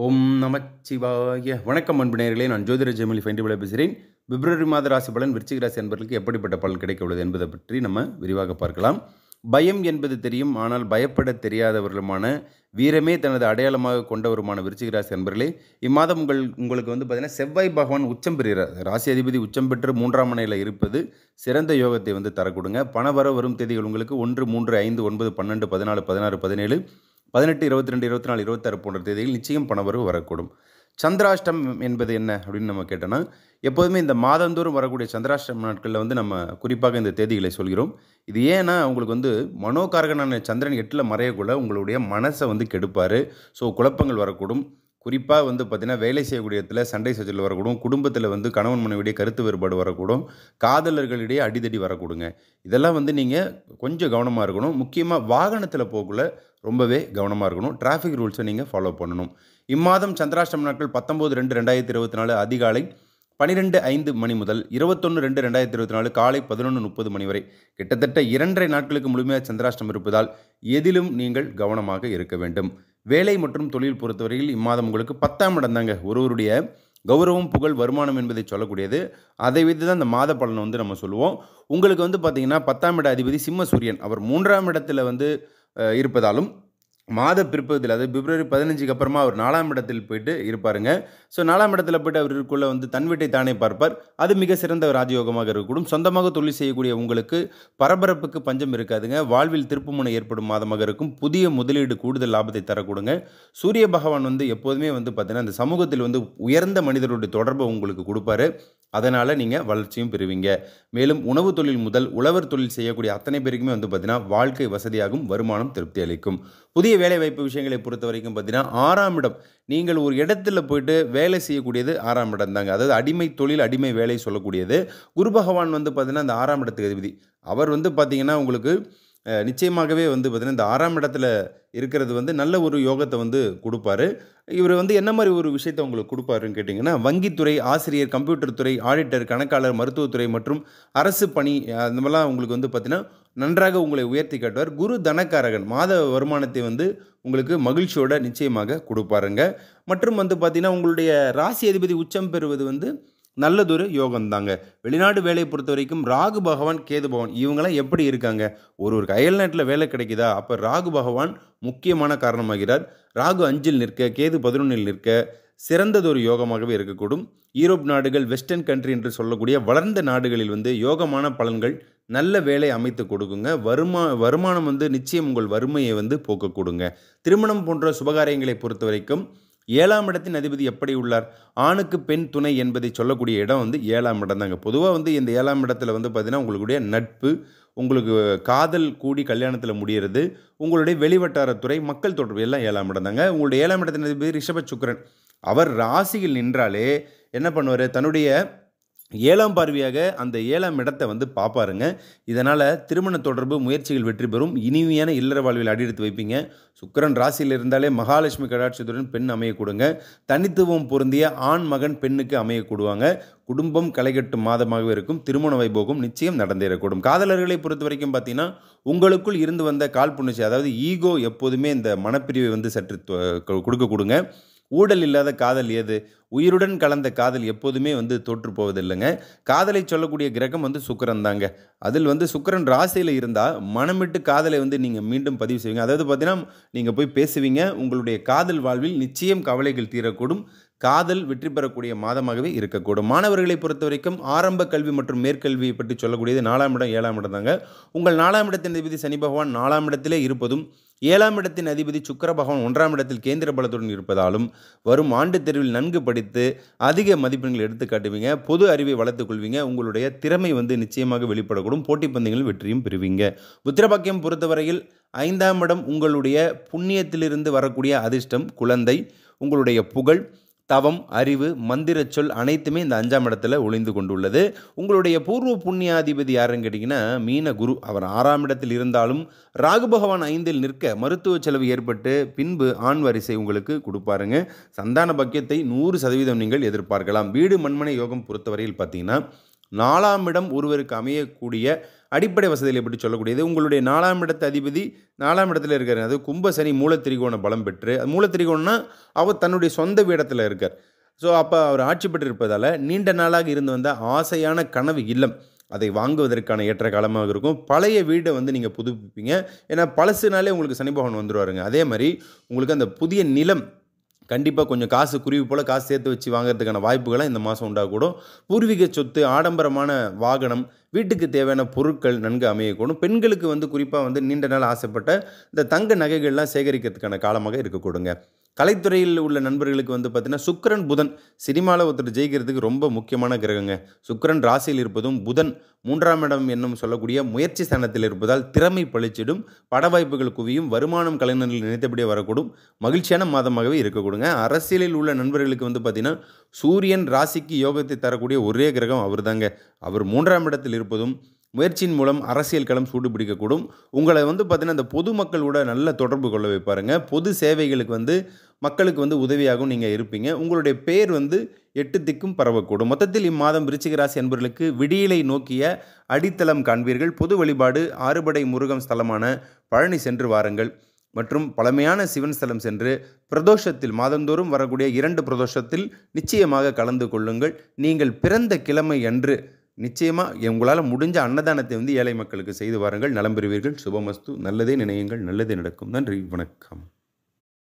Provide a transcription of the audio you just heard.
ஓம் நமச்சிவாய! வணக்கம் அன்பு நேயர்களே, நான் ஜோதிட ஜெமினி ஃபைண்டிபிள பேசுகிறேன். பிப்ரவரி மாத ராசி பலன் விருச்சிக ராசி அன்பர்களுக்கு எப்படிப்பட்ட பலன் கிடைக்க உள்ளது என்பதை பற்றி நம்ம விரிவாக பார்க்கலாம். பயம் என்பது தெரியும், ஆனால் பயப்பட தெரியாதவர்களுமான வீரமே தனது அடையாளமாக கொண்டவருமான விருச்சிக ராசி அன்பர்களே, இம்மாதம் உங்களுக்கு பார்த்தீங்கன்னா செவ்வாய் பகவான் உச்சம் பெறுகிறார். ராசி அதிபதி உச்சம் பெற்று 3ஆம் மனையில் இருப்பது சிறந்த யோகத்தை தரக்கூடுங்க. பண வர வரும் தேதிகள் உங்களுக்கு 1, 3, 5, 9, 12, 14, 16, 17, 18, 22, 24, 26 போன்ற தேதியில் நிச்சயம் பணவரவு வரக்கூடும். சந்திராஷ்டம் என்பது என்ன அப்படின்னு நம்ம கேட்டோன்னா, எப்போதுமே இந்த மாதந்தோறும் வரக்கூடிய சந்திராஷ்டம நாட்களில் நம்ம குறிப்பாக இந்த தேதிகளை சொல்கிறோம். இது ஏன்னா உங்களுக்கு மனோகாரகனான சந்திரன் 8ல் மறையக்குள்ள உங்களுடைய மனசை கெடுப்பார். ஸோ குழப்பங்கள் வரக்கூடும். குறிப்பாக பார்த்தீங்கன்னா வேலை செய்யக்கூடிய இடத்துல சண்டை சச்சரவு வரக்கூடும். குடும்பத்தில் கணவன் மனைவிடைய கருத்து வேறுபாடு வரக்கூடும். காதலர்களிடையே அடிதடி வரக்கூடுங்க. இதெல்லாம் நீங்கள் கொஞ்சம் கவனமாக இருக்கணும். முக்கியமாக வாகனத்தில் போகக்குள்ள ரொம்பவே கவனமாக இருக்கணும். டிராஃபிக் ரூல்ஸை நீங்கள் ஃபாலோ பண்ணணும். இம்மாதம் சந்திராஷ்டம நாட்கள் 19/2/2024 அதிகாலை 12:05 மணி முதல் 21/2/2024 காலை 11:30 மணி வரை கிட்டத்தட்ட 2.5 நாட்களுக்கு முழுமையாக சந்திராஷ்டம் இருப்பதால் எதிலும் நீங்கள் கவனமாக இருக்க வேண்டும். வேலை மற்றும் தொழில் பொறுத்தவரையில் இம்மாதம் உங்களுக்கு 10ஆம் இடம் தாங்க ஒருவருடைய கௌரவம், புகழ், வருமானம் என்பதை சொல்லக்கூடியது. அதை வைத்து தான் இந்த மாத பலனை நம்ம சொல்லுவோம். உங்களுக்கு பார்த்தீங்கன்னா 10ஆம் இட அதிபதி சிம்ம சூரியன் அவர் 3ஆம் இடத்துல இருப்பதாலும் மாத பிற்பகுதியில், அதாவது பிப்ரவரி 15க்கு அப்புறமா அவர் 4ஆம் இடத்தில் போயிட்டு இருப்பாருங்க. ஸோ 4ஆம் இடத்துல போய்ட்டு அவர் இருக்குள்ள தன் வீட்டை தானே பார்ப்பார். அது மிக சிறந்த ராஜயோகமாக இருக்கக்கூடும். சொந்தமாக தொழில் செய்யக்கூடிய உங்களுக்கு பரபரப்புக்கு பஞ்சம் இருக்காதுங்க. வாழ்வில் திருப்புமுனை ஏற்படும் மாதமாக இருக்கும். புதிய முதலீடு கூடுதல் லாபத்தை தரக்கூடுங்க. சூரிய பகவான் எப்போதுமே பார்த்தீங்கன்னா இந்த சமூகத்தில் உயர்ந்த மனிதர்களுடைய தொடர்பை உங்களுக்கு கொடுப்பாரு. அதனால் நீங்கள் வளர்ச்சியும் பெறுவீங்க. மேலும் உணவு தொழில் முதல் உழவர் தொழில் செய்யக்கூடிய அத்தனை பேருக்குமே பார்த்தீங்கன்னா வாழ்க்கை வசதியாகும், வருமானம் திருப்தி அளிக்கும். புதிய வேலைவாய்ப்பு விஷயங்களை பொறுத்த வரைக்கும் பார்த்தீங்கன்னா 6ஆம் இடம், நீங்கள் ஒரு இடத்துல போய்ட்டு வேலை செய்யக்கூடியது 6ஆம் இடம் தாங்க. அதாவது அடிமை தொழில், அடிமை வேலை சொல்லக்கூடியது. குரு பகவான் பார்த்தீங்கன்னா இந்த 6ஆம் இடத்துக்கு அதிபதி. அவர் பார்த்தீங்கன்னா உங்களுக்கு நிச்சயமாகவே பார்த்தீங்கன்னா இந்த 6ஆம் இடத்துல இருக்கிறது நல்ல ஒரு யோகத்தை கொடுப்பாரு. இவர் என்ன மாதிரி ஒரு விஷயத்தை உங்களுக்கு கொடுப்பாருன்னு கேட்டிங்கன்னா, வங்கித்துறை, ஆசிரியர், கம்ப்யூட்டர் துறை, ஆடிட்டர், கணக்காளர், மருத்துவத்துறை மற்றும் அரசு பணி அந்த மாதிரிலாம் உங்களுக்கு பார்த்தீங்கன்னா நன்றாக உங்களை உயர்த்தி காட்டுவார். குரு தனக்காரகன் மாத வருமானத்தை உங்களுக்கு மகிழ்ச்சியோட நிச்சயமாக கொடுப்பாருங்க. மற்றும் பார்த்தீங்கன்னா உங்களுடைய ராசி அதிபதி உச்சம் பெறுவது நல்லதொரு யோகம் தாங்க. வெளிநாடு வேலையை பொறுத்த வரைக்கும் ராகு பகவான், கேது பகவான் இவங்களாம் எப்படி இருக்காங்க? ஒரு அயல்நாட்டில் வேலை கிடைக்குதா? அப்போ ராகு பகவான் முக்கியமான காரணமாகிறார். ராகு 5ல் நிற்க, கேது 11ல் நிற்க சிறந்ததொரு யோகமாகவே இருக்கக்கூடும். யூரோப் நாடுகள், வெஸ்டர்ன் கண்ட்ரி என்று சொல்லக்கூடிய வளர்ந்த நாடுகளில் யோகமான பலன்கள், நல்ல வேலை அமைத்து கொடுக்குங்க. வருமானம் நிச்சயம் உங்கள் வறுமையை போக்கக்கூடுங்க. திருமணம் போன்ற சுபகாரியங்களை பொறுத்த வரைக்கும் 7ஆம் இடத்தின் அதிபதி எப்படி உள்ளார்? ஆணுக்கு பெண் துணை என்பதை சொல்லக்கூடிய இடம் 7ஆம் இடம் தாங்க. பொதுவாக இந்த 7ஆம் இடத்துல பார்த்தீங்கன்னா உங்களுடைய நட்பு, உங்களுக்கு காதல் கூடி கல்யாணத்தில் முடிகிறது, உங்களுடைய வெளிவட்டாரத்துறை, மக்கள் தொடர்பு எல்லாம் 7ஆம் இடம் தாங்க. உங்களுடைய 7ஆம் இடத்தின் அதிபதி ரிஷப சுக்கிரன். அவர் ராசியில் நின்றாலே என்ன பண்ணுவார்? தன்னுடைய 7ஆம் பார்வையாக அந்த 7ஆம் இடத்தை பார்ப்பாருங்க. இதனால் திருமண தொடர்பு முயற்சிகள் வெற்றி பெறும். இனிமையான இல்லற வாழ்வில் அடியெடுத்து வைப்பீங்க. சுக்கிரன் ராசியில் இருந்தாலே மகாலட்சுமி கடாட்சத்துடன் பெண் அமையக்கூடுங்க. தனித்துவம் பொருந்திய ஆண் மகன் பெண்ணுக்கு அமையக்கூடுவாங்க. குடும்பம் களைகட்டும் மாதமாகவே இருக்கும். திருமண வைபோகம் நிச்சயம் நடந்தேறக்கூடும். காதலர்களை பொறுத்த வரைக்கும் பார்த்தீங்கன்னா உங்களுக்குள் இருந்து வந்த காழ்ப்புணர்ச்சி, அதாவது ஈகோ எப்போதுமே இந்த மனப்பிரிவை சற்று கொடுக்க. ஊடல் இல்லாத காதல் ஏது? உயிருடன் கலந்த காதல் எப்போதுமே தோற்று போவதில்லைங்க. காதலை சொல்லக்கூடிய கிரகம் சுக்கிரன் தாங்க. அதில் சுக்கிரன் ராசியில் இருந்தால் மனமிட்டு காதலை நீங்கள் மீண்டும் பதிவு செய்வீங்க. அதாவது பார்த்தீங்கன்னா நீங்கள் போய் பேசுவீங்க. உங்களுடைய காதல் வாழ்வில் நிச்சயம் கவலைகள் தீரக்கூடும். காதல் வெற்றி பெறக்கூடிய மாதமாகவே இருக்கக்கூடும். மாணவர்களை பொறுத்த வரைக்கும் ஆரம்ப கல்வி மற்றும் மேற்கல்வியை பற்றி சொல்லக்கூடியது 4ஆம் இடம், 7ஆம் இடம் தாங்க. உங்கள் 4ஆம் இடத்தின் அதிபதி சனி பகவான் 4ஆம் இடத்திலே இருப்பதும், 7ஆம் இடத்தின் அதிபதி சுக்கிர பகவான் 1ஆம் இடத்தில் கேந்திர பலத்துடன் இருப்பதாலும் வரும் ஆண்டு தேர்வில் நன்கு படித்து அதிக மதிப்பெண்கள் எடுத்து காட்டுவீங்க. பொது அறிவை வளர்த்துக் கொள்வீங்க. உங்களுடைய திறமை நிச்சயமாக வெளிப்படக்கூடும். போட்டி பந்தயங்களில் வெற்றியும் பெறுவீங்க. புத்திரபாக்கியம் பொறுத்தவரையில் 5ஆம் இடம் உங்களுடைய புண்ணியத்திலிருந்து வரக்கூடிய அதிர்ஷ்டம், குழந்தை, உங்களுடைய புகழ், தவம், அறிவு, மந்திர சொல் அனைத்துமே இந்த 5ஆம் இடத்துல ஒளிந்து கொண்டுள்ளது. உங்களுடைய பூர்வ புண்ணியாதிபதி யாருன்னு கேட்டிங்கன்னா மீன குரு. அவர் 6ஆம் இடத்தில் இருந்தாலும் ராகு பகவான் 5ல் நிற்க மருத்துவ செலவு ஏற்பட்டு பின்பு ஆண் வரிசை உங்களுக்கு கொடுப்பாருங்க. சந்தான பாக்கியத்தை 100% நீங்கள் எதிர்பார்க்கலாம். வீடு மண்மனை யோகம் பொறுத்தவரையில் பார்த்தீங்கன்னா 4ஆம் இடம் ஒருவருக்கு அமையக்கூடிய அடிப்படை வசதிகளை பற்றி சொல்லக்கூடியது. உங்களுடைய 4ஆம் இடத்து அதிபதி 4ஆம் இடத்துல இருக்காரு. அது கும்ப சனி மூலத்திரிகோண பலம் பெற்று, மூலத்திரிகோணம்னா அவர் தன்னுடைய சொந்த இடத்துல இருக்கார். ஸோ அப்போ அவர் ஆட்சி பெற்று இருப்பதால் நீண்ட நாளாக இருந்து வந்த ஆசையான கனவு இல்லம் அதை வாங்குவதற்கான ஏற்ற காலமாக இருக்கும். பழைய வீடை வந்து நீங்கள் புதுப்பிப்பீங்க. ஏன்னா பழசுனாலே உங்களுக்கு சனி பகவான் வந்துடுவாருங்க. அதே மாதிரி உங்களுக்கு அந்த புதிய நிலம் கண்டிப்பாக கொஞ்சம் காசு குருவி போல் காசு சேர்த்து வச்சு வாங்குறதுக்கான வாய்ப்புகளாக இந்த மாதம் உண்டாகக்கூடும். பூர்வீக சொத்து, ஆடம்பரமான வாகனம், வீட்டுக்கு தேவையான பொருட்கள் நன்கு அமையக்கூடும். பெண்களுக்கு வந்து குறிப்பாக வந்து நீண்ட நாள் ஆசைப்பட்ட இந்த தங்க நகைகள்லாம் சேகரிக்கிறதுக்கான காலமாக இருக்கக்கூடுங்க. கலைத்துறையில் உள்ள நண்பர்களுக்கு வந்து பார்த்திங்கன்னா சுக்கிரன் புதன் சினிமாவில் ஒருத்தர் ஜெயிக்கிறதுக்கு ரொம்ப முக்கியமான கிரகங்க. சுக்கிரன் ராசியில் இருப்பதும் புதன் 3ஆம் இடம் என்னும் சொல்லக்கூடிய முயற்சி ஸ்தானத்தில் இருப்பதால் திறமை பளிச்சிடும், பட வாய்ப்புகள் குவியும், வருமானம் கலைஞர்கள் நினைத்தபடியே வரக்கூடும், மகிழ்ச்சியான மாதமாகவே இருக்கக்கூடுங்க. அரசியலில் உள்ள நண்பர்களுக்கு வந்து பார்த்திங்கன்னா சூரியன் ராசிக்கு யோகத்தை தரக்கூடிய ஒரே கிரகம் அவர் தாங்க. அவர் 3ஆம் இடத்தில் இருப்பதும் முயற்சியின் மூலம் அரசியல் களம் சூடு பிடிக்கக்கூடும். உங்களை வந்து பார்த்திங்கன்னா இந்த பொதுமக்களோட நல்ல தொடர்பு கொள்ள வைப்பாருங்க. பொது சேவைகளுக்கு வந்து மக்களுக்கு வந்து உதவியாகவும் நீங்கள் இருப்பீங்க. உங்களுடைய பேர் வந்து 8 திக்கும் பரவக்கூடும். மொத்தத்தில் இம்மாதம் விருச்சிக ராசி அன்பர்களுக்கு விடியலை நோக்கிய அடித்தளம் காண்பீர்கள். பொது வழிபாடு, ஆறுபடை முருகன் ஸ்தலமான பழனி சென்று வாருங்கள் மற்றும் பழமையான சிவன் ஸ்தலம் சென்று பிரதோஷத்தில் மாதந்தோறும் வரக்கூடிய 2 பிரதோஷத்தில் நிச்சயமாக கலந்து கொள்ளுங்கள். நீங்கள் பிறந்த கிழமை அன்று நிச்சயமாக உங்களால் முடிஞ்ச அன்னதானத்தை வந்து ஏழை மக்களுக்கு செய்து வாருங்கள். நலம் பெறுவீர்கள். சுபமஸ்து. நல்லதே நினையுங்கள், நல்லதே நடக்கும். நன்றி, வணக்கம்.